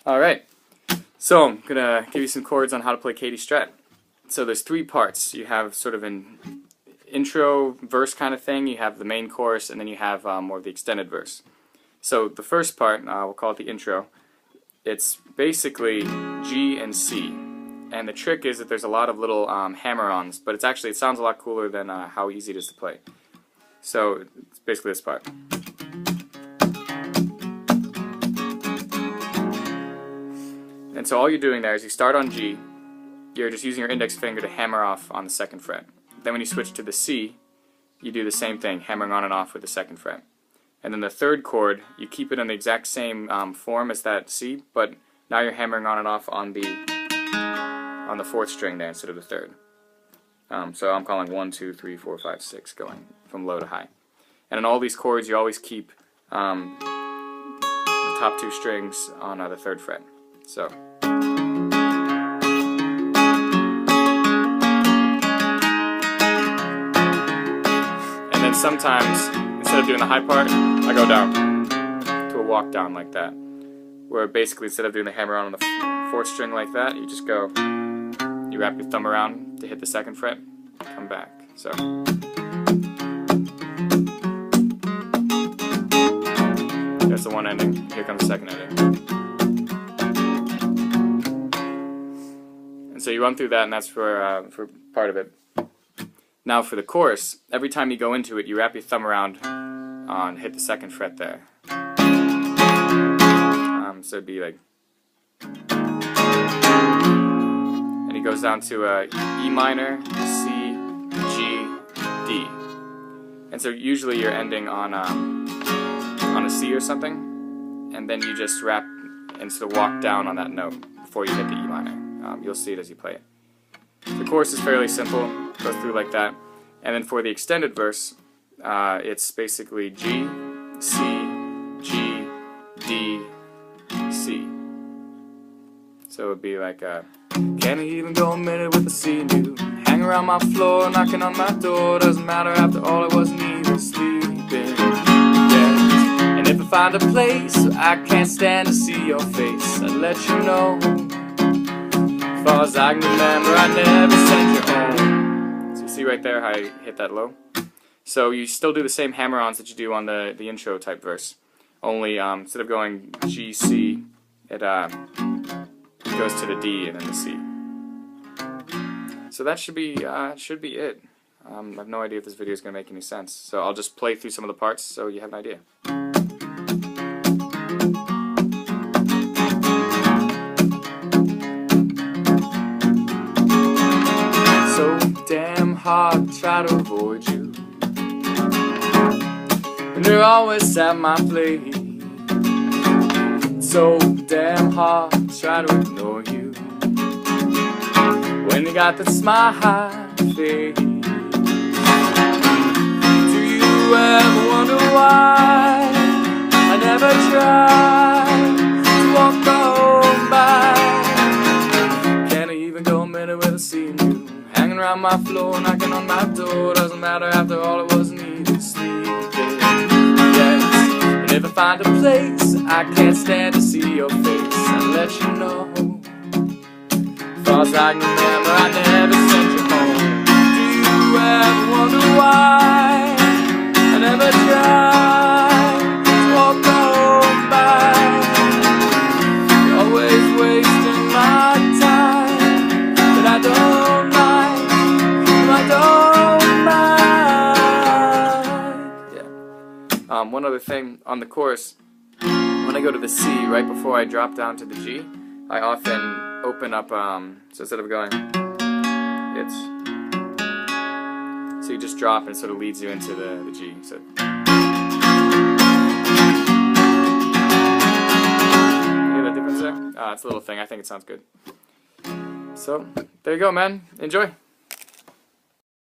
Alright, so I'm going to give you some chords on how to play Katie Strat. So there's three parts. You have sort of an intro verse kind of thing, you have the main chorus, and then you have more of the extended verse. So the first part, we'll call it the intro, it's basically G and C. And the trick is that there's a lot of little hammer-ons, but it sounds a lot cooler than how easy it is to play. So it's basically this part. And so all you're doing there is you start on G, you're just using your index finger to hammer off on the second fret. Then when you switch to the C, you do the same thing, hammering on and off with the second fret. And then the third chord, you keep it in the exact same form as that C, but now you're hammering on and off on the fourth string there instead of the third. So I'm calling 1, 2, 3, 4, 5, 6, going from low to high. And in all these chords, you always keep the top two strings on the third fret. So. And then sometimes, instead of doing the high part, I go down to a walk down like that. Where basically instead of doing the hammer on the fourth string like that, you just go, you wrap your thumb around to hit the second fret, come back. So. There's the one ending, here comes the second ending. And so you run through that, and that's for part of it. Now for the chorus, every time you go into it, you wrap your thumb around and hit the second fret there. So it'd be like, and it goes down to E minor, C, G, D. And so usually you're ending on a C or something, and then you just wrap and sort of walk down on that note before you hit the E minor. You'll see it as you play it. The chorus is fairly simple, goes through like that. And then for the extended verse, it's basically G, C, G, D, C. So it would be like, can't even go a minute with a C new. Hang around my floor, knocking on my door. Doesn't matter, after all I wasn't even sleeping. Yeah. And if I find a place I can't stand to see your face, I'd let you know. As far as I can remember, I never sent you home. So you see right there how I hit that low? So you still do the same hammer-ons that you do on the intro type verse. Only instead of going G, C, it goes to the D and then the C. So that should be it. I have no idea if this video is going to make any sense. So I'll just play through some of the parts so you have an idea. Damn hard to try to avoid you when you're always at my place. It's so damn hard to try to ignore you when you got that smile face. Do you ever wonder why I never tried to walk on by? Can't even go a minute without seeing you. Hanging around my floor, knocking on my door. Doesn't matter, after all it wasn't even sleeping. Yes. And if I find a place I can't stand to see your face, I'll let you know. As far as I can remember, I never sent you home. Do you ever wonder why I never tried to walk on by? You're always wasting my time, but I don't mind. One other thing on the chorus, when I go to the C right before I drop down to the G, I often open up, so instead of going, so you just drop and it sort of leads you into the G. So. Hear that difference there? It's a little thing, I think it sounds good. So, there you go, man. Enjoy.